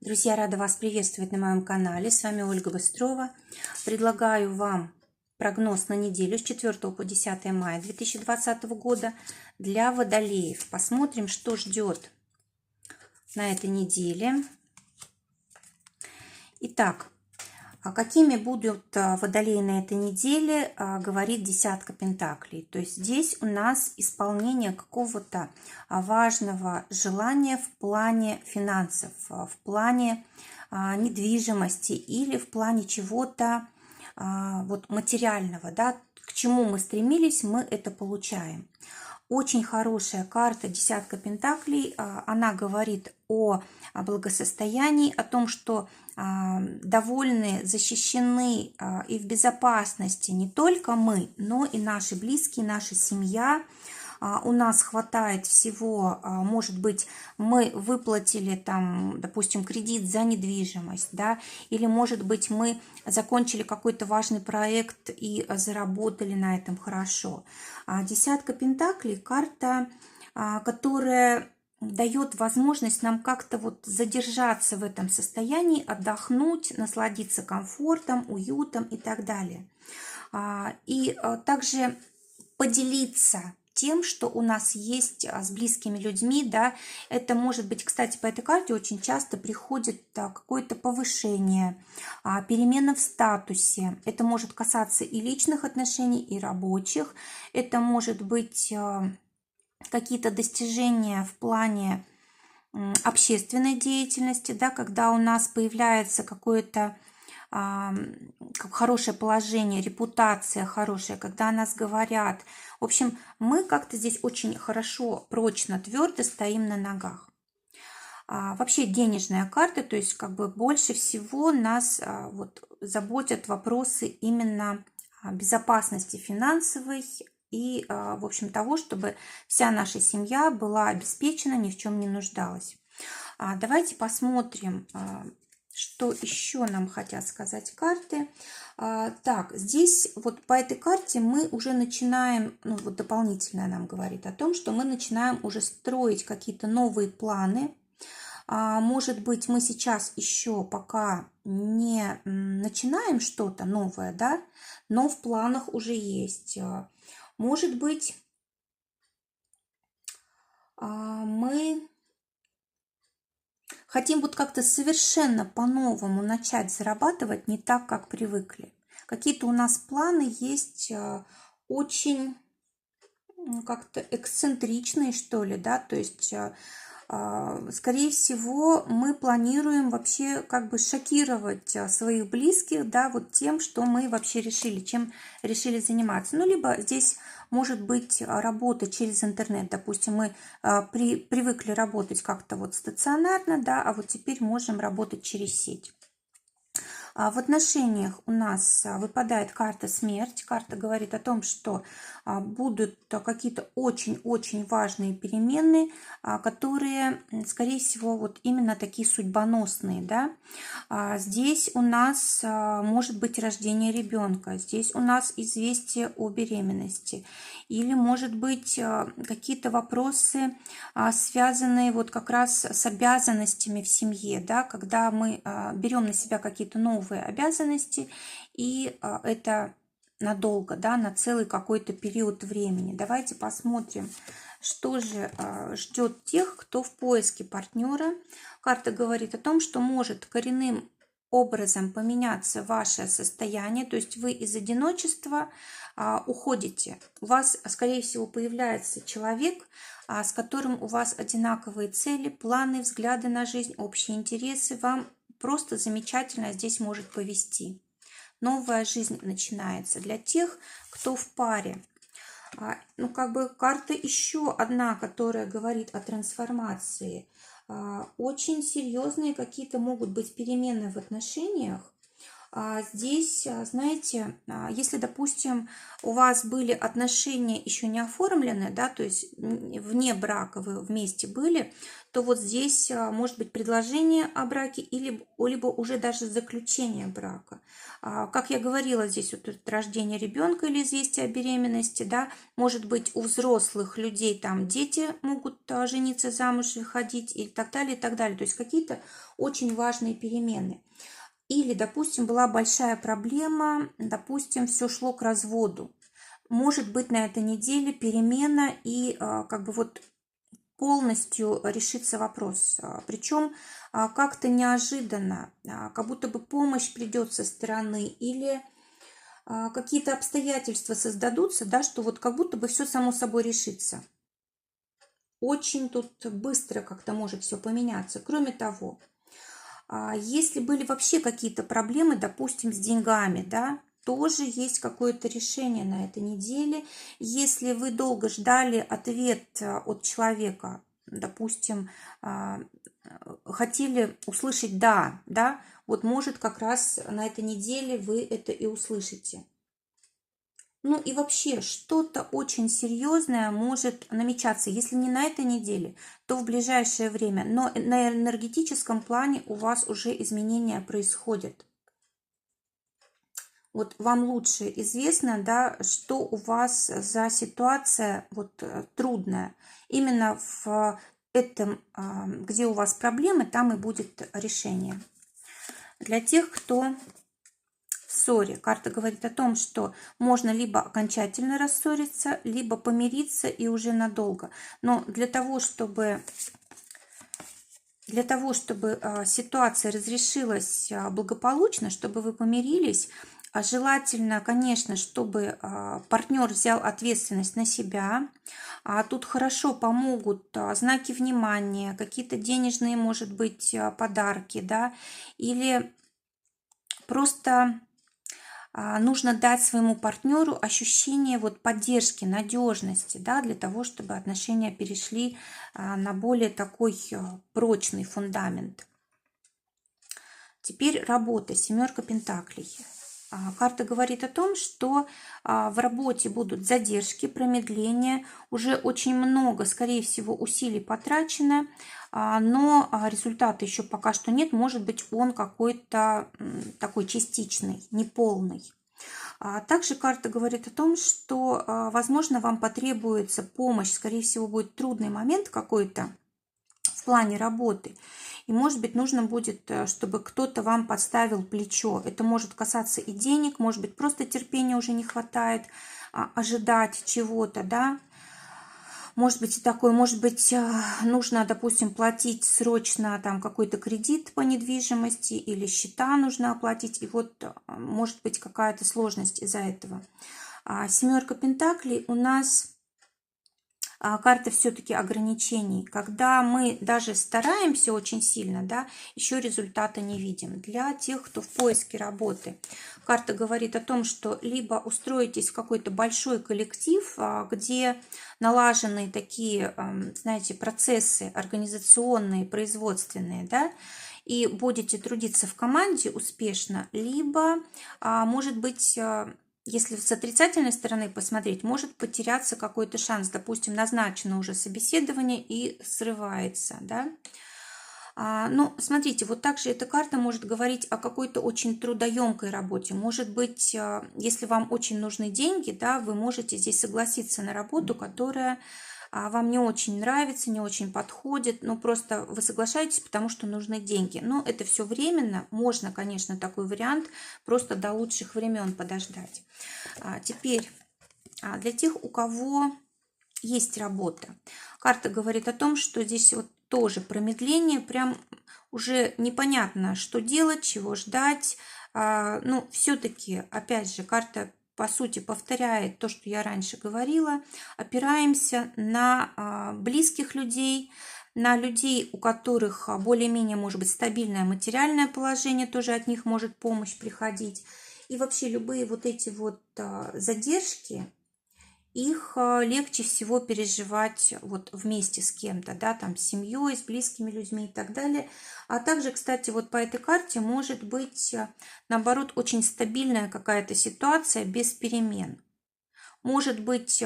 Друзья, рада вас приветствовать на моем канале. С вами Ольга Быстрова. Предлагаю вам прогноз на неделю с 4 по 10 мая 2020 года для водолеев. Посмотрим, что ждет на этой неделе. Итак, какими будут водолеи на этой неделе, говорит десятка пентаклей. То есть здесь у нас исполнение какого-то важного желания в плане финансов, в плане недвижимости или в плане чего-то вот материального, да, к чему мы стремились, мы это получаем. Очень хорошая карта десятка пентаклей. Она говорит о благосостоянии, о том, что довольны, защищены и в безопасности не только мы, но и наши близкие, наша семья. У нас хватает всего, может быть, мы выплатили там, допустим, кредит за недвижимость, да, или, может быть, мы закончили какой-то важный проект и заработали на этом хорошо. Десятка пентаклей – карта, которая дает возможность нам как-то вот задержаться в этом состоянии, отдохнуть, насладиться комфортом, уютом и так далее. И также поделиться тем, что у нас есть с близкими людьми, да, это может быть, кстати, по этой карте очень часто приходит какое-то повышение, перемена в статусе, это может касаться и личных отношений, и рабочих, это может быть какие-то достижения в плане общественной деятельности, да, когда у нас появляется какое-то хорошее положение, репутация хорошая, когда о нас говорят. В общем, мы как-то здесь очень хорошо, прочно, твердо стоим на ногах. Вообще денежная карта, то есть как бы больше всего нас вот заботят вопросы именно безопасности финансовой и, в общем, того, чтобы вся наша семья была обеспечена, ни в чем не нуждалась. Давайте посмотрим, что еще нам хотят сказать карты. Так, здесь вот по этой карте мы уже начинаем, ну вот дополнительно нам говорит о том, что мы начинаем уже строить какие-то новые планы. Может быть, мы сейчас еще пока не начинаем что-то новое, да, но в планах уже есть. Может быть, мы хотим вот как-то совершенно по-новому начать зарабатывать, не так, как привыкли. Какие-то у нас планы есть очень как-то эксцентричные, что ли, да, то есть скорее всего, мы планируем вообще как бы шокировать своих близких, да, вот тем, что мы вообще решили, чем решили заниматься. Ну, либо здесь может быть работа через интернет. Допустим, мы привыкли работать как-то вот стационарно, да, а вот теперь можем работать через сеть. В отношениях у нас выпадает карта смерть. Карта говорит о том, что будут какие-то очень-очень важные перемены, которые, скорее всего, вот именно такие судьбоносные. Да? Здесь у нас может быть рождение ребенка, здесь у нас известие о беременности. Или, может быть, какие-то вопросы, связанные вот как раз с обязанностями в семье, да? Когда мы берем на себя какие-то новые обязанности, и это надолго, да, на целый какой-то период времени. Давайте посмотрим, что же ждет тех, кто в поиске партнера. Карта говорит о том, что может коренным образом поменяться ваше состояние, то есть вы из одиночества уходите. У вас, скорее всего, появляется человек, с которым у вас одинаковые цели, планы, взгляды на жизнь, общие интересы. Вам просто замечательно здесь может повести. Новая жизнь начинается для тех, кто в паре. Ну, как бы карта еще одна, которая говорит о трансформации. Очень серьезные какие-то могут быть перемены в отношениях. Здесь, знаете, если, допустим, у вас были отношения еще не оформлены, да, то есть вне брака вы вместе были, то вот здесь может быть предложение о браке или либо уже даже заключение брака. Как я говорила, здесь вот рождение ребенка или известие о беременности, да, может быть у взрослых людей там дети могут жениться, замуж выходить и так далее, и так далее. То есть какие-то очень важные перемены. Или, допустим, была большая проблема, допустим, все шло к разводу. Может быть, на этой неделе перемена и как бы вот полностью решится вопрос. Причем как-то неожиданно, как будто бы помощь придет со стороны или какие-то обстоятельства создадутся, да, что вот как будто бы все само собой решится. Очень тут быстро как-то может все поменяться. Кроме того, если были вообще какие-то проблемы, допустим, с деньгами, да, тоже есть какое-то решение на этой неделе. Если вы долго ждали ответ от человека, допустим, хотели услышать «да», да, вот может как раз на этой неделе вы это и услышите. Ну и вообще, что-то очень серьезное может намечаться. Если не на этой неделе, то в ближайшее время. Но на энергетическом плане у вас уже изменения происходят. Вот вам лучше известно, да, что у вас за ситуация вот трудная. Именно в этом, где у вас проблемы, там и будет решение. Для тех, кто в ссоре, карта говорит о том, что можно либо окончательно рассориться, либо помириться и уже надолго. Но для того, чтобы ситуация разрешилась благополучно, чтобы вы помирились, желательно, конечно, чтобы партнер взял ответственность на себя. Тут хорошо помогут знаки внимания, какие-то денежные, может быть, подарки, да, или просто нужно дать своему партнеру ощущение вот поддержки, надежности, да, для того, чтобы отношения перешли на более такой прочный фундамент. Теперь работа, семерка пентаклей. Карта говорит о том, что в работе будут задержки, промедления, уже очень много, скорее всего, усилий потрачено, но результата еще пока что нет, может быть, он какой-то такой частичный, неполный. Также карта говорит о том, что, возможно, вам потребуется помощь, скорее всего, будет трудный момент какой-то в плане работы. И, может быть, нужно будет, чтобы кто-то вам подставил плечо. Это может касаться и денег, может быть, просто терпения уже не хватает ожидать чего-то, да. Может быть и такое, может быть, нужно, допустим, платить срочно там какой-то кредит по недвижимости или счета нужно оплатить. И вот может быть какая-то сложность из-за этого. Семерка пентаклей у нас карта все-таки ограничений. Когда мы даже стараемся очень сильно, да, еще результата не видим. Для тех, кто в поиске работы, карта говорит о том, что либо устроитесь в какой-то большой коллектив, где налажены такие, знаете, процессы организационные, производственные, да, и будете трудиться в команде успешно, либо, может быть, если с отрицательной стороны посмотреть, может потеряться какой-то шанс. Допустим, назначено уже собеседование и срывается, да. Ну, смотрите, вот также эта карта может говорить о какой-то очень трудоемкой работе. Может быть, если вам очень нужны деньги, да, вы можете здесь согласиться на работу, которая вам не очень нравится, не очень подходит, но просто вы соглашаетесь, потому что нужны деньги. Но это все временно, можно, конечно, такой вариант просто до лучших времен подождать. Теперь для тех, у кого есть работа, карта говорит о том, что здесь вот тоже промедление, прям уже непонятно, что делать, чего ждать. Но все-таки, опять же, карта по сути повторяет то, что я раньше говорила. Опираемся на близких людей, на людей, у которых более-менее, может быть, стабильное материальное положение, тоже от них может помощь приходить. И вообще любые вот эти вот задержки их легче всего переживать вот вместе с кем-то, да, там с семьей, с близкими людьми и так далее. А также, кстати, вот по этой карте может быть, наоборот, очень стабильная какая-то ситуация без перемен. Может быть,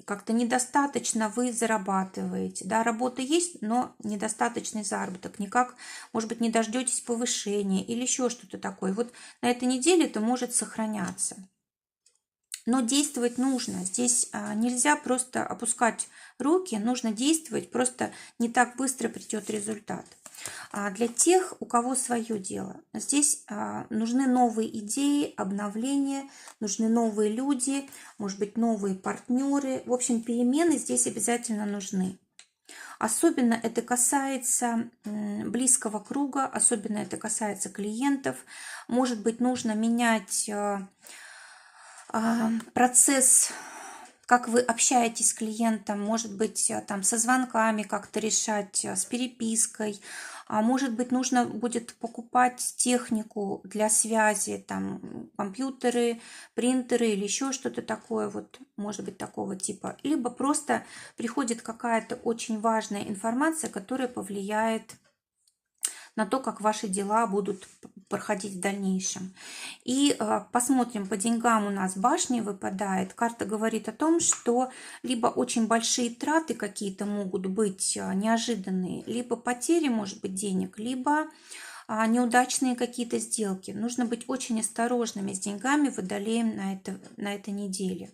как-то недостаточно вы зарабатываете, да, работа есть, но недостаточный заработок, никак, может быть, не дождетесь повышения или еще что-то такое. Вот на этой неделе это может сохраняться. Но действовать нужно. Здесь нельзя просто опускать руки, нужно действовать, просто не так быстро придет результат. Для тех, у кого свое дело, здесь нужны новые идеи, обновления, нужны новые люди, может быть, новые партнеры. В общем, перемены здесь обязательно нужны. Особенно это касается близкого круга, особенно это касается клиентов. Может быть, нужно менять процесс, как вы общаетесь с клиентом, может быть, там со звонками как-то решать, с перепиской, может быть, нужно будет покупать технику для связи, там компьютеры, принтеры или еще что-то такое, вот, может быть, такого типа. Либо просто приходит какая-то очень важная информация, которая повлияет на то, как ваши дела будут проходить в дальнейшем. И посмотрим, по деньгам у нас башня выпадает. Карта говорит о том, что либо очень большие траты какие-то могут быть неожиданные, либо потери, может быть, денег, либо неудачные какие-то сделки. Нужно быть очень осторожными с деньгами, водолеем на этой неделе.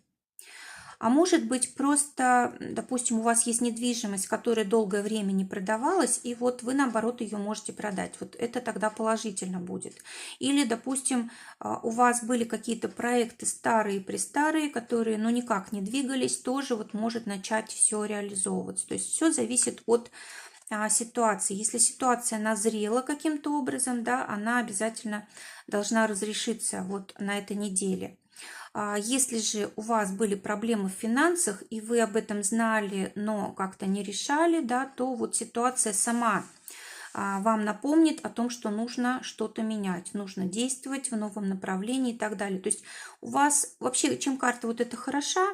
А может быть, просто, допустим, у вас есть недвижимость, которая долгое время не продавалась, и вот вы, наоборот, ее можете продать. Вот это тогда положительно будет. Или, допустим, у вас были какие-то проекты старые-престарые, которые, ну, никак не двигались, тоже вот может начать все реализовываться. То есть все зависит от ситуации. Если ситуация назрела каким-то образом, да, она обязательно должна разрешиться вот на этой неделе. Если же у вас были проблемы в финансах, и вы об этом знали, но как-то не решали, да, то вот ситуация сама вам напомнит о том, что нужно что-то менять, нужно действовать в новом направлении и так далее. То есть у вас вообще, чем карта вот эта хороша,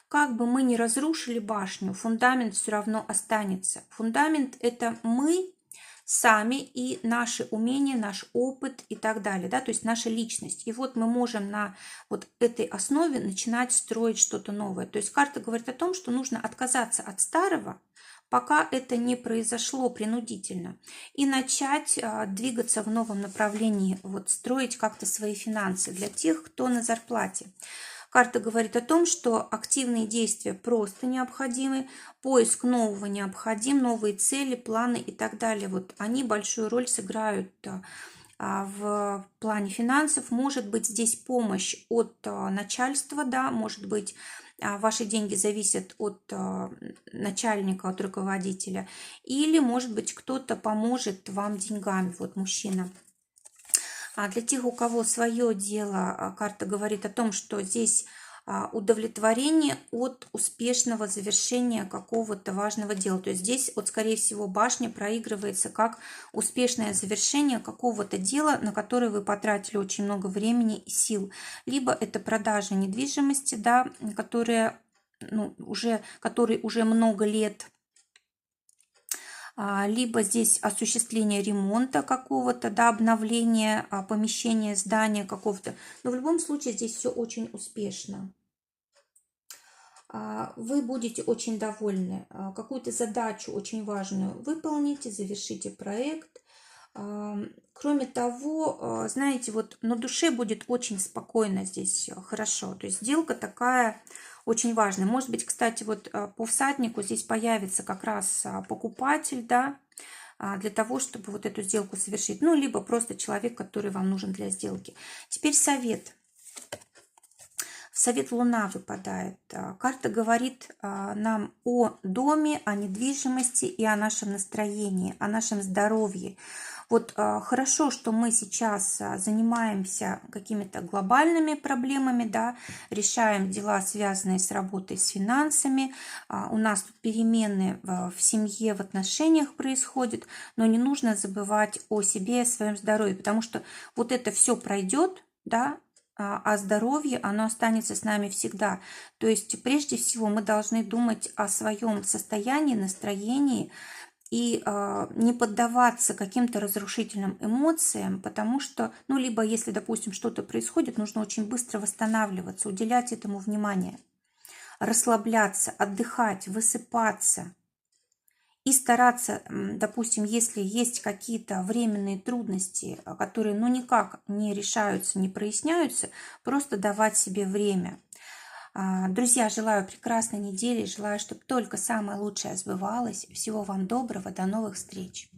как бы мы ни разрушили башню, фундамент все равно останется. Фундамент – это мы сами и наши умения, наш опыт и так далее, да, то есть наша личность. И вот мы можем на вот этой основе начинать строить что-то новое. То есть карта говорит о том, что нужно отказаться от старого, пока это не произошло принудительно, и начать двигаться в новом направлении, вот строить как-то свои финансы для тех, кто на зарплате. Карта говорит о том, что активные действия просто необходимы, поиск нового необходим, новые цели, планы и так далее. Вот они большую роль сыграют в плане финансов. Может быть, здесь помощь от начальства, да, может быть, ваши деньги зависят от начальника, от руководителя, или, может быть, кто-то поможет вам деньгами, вот мужчина. А для тех, у кого свое дело, карта говорит о том, что здесь удовлетворение от успешного завершения какого-то важного дела. То есть здесь, вот, скорее всего, башня проигрывается как успешное завершение какого-то дела, на которое вы потратили очень много времени и сил. Либо это продажа недвижимости, да, которая, который уже много лет, либо здесь осуществление ремонта какого-то, да, обновление помещения, здания какого-то. Но в любом случае здесь все очень успешно. Вы будете очень довольны. Какую-то задачу очень важную выполните, завершите проект. Кроме того, знаете, вот на душе будет очень спокойно здесь, хорошо. То есть сделка такая очень важная. Может быть, кстати, вот по всаднику здесь появится как раз покупатель, да, для того, чтобы вот эту сделку совершить. Ну, либо просто человек, который вам нужен для сделки. Теперь совет. Совет Луна выпадает. Карта говорит нам о доме, о недвижимости и о нашем настроении, о нашем здоровье. Вот хорошо, что мы сейчас занимаемся какими-то глобальными проблемами, да, решаем дела, связанные с работой, с финансами. У нас тут перемены в семье, в отношениях происходят, но не нужно забывать о себе, о своем здоровье, потому что вот это все пройдет, да, а здоровье, оно останется с нами всегда. То есть прежде всего мы должны думать о своем состоянии, настроении и не поддаваться каким-то разрушительным эмоциям, потому что, ну, либо если, допустим, что-то происходит, нужно очень быстро восстанавливаться, уделять этому внимание, расслабляться, отдыхать, высыпаться. И стараться, допустим, если есть какие-то временные трудности, которые ну никак не решаются, не проясняются, просто давать себе время. Друзья, желаю прекрасной недели, желаю, чтобы только самое лучшее сбывалось. Всего вам доброго, до новых встреч!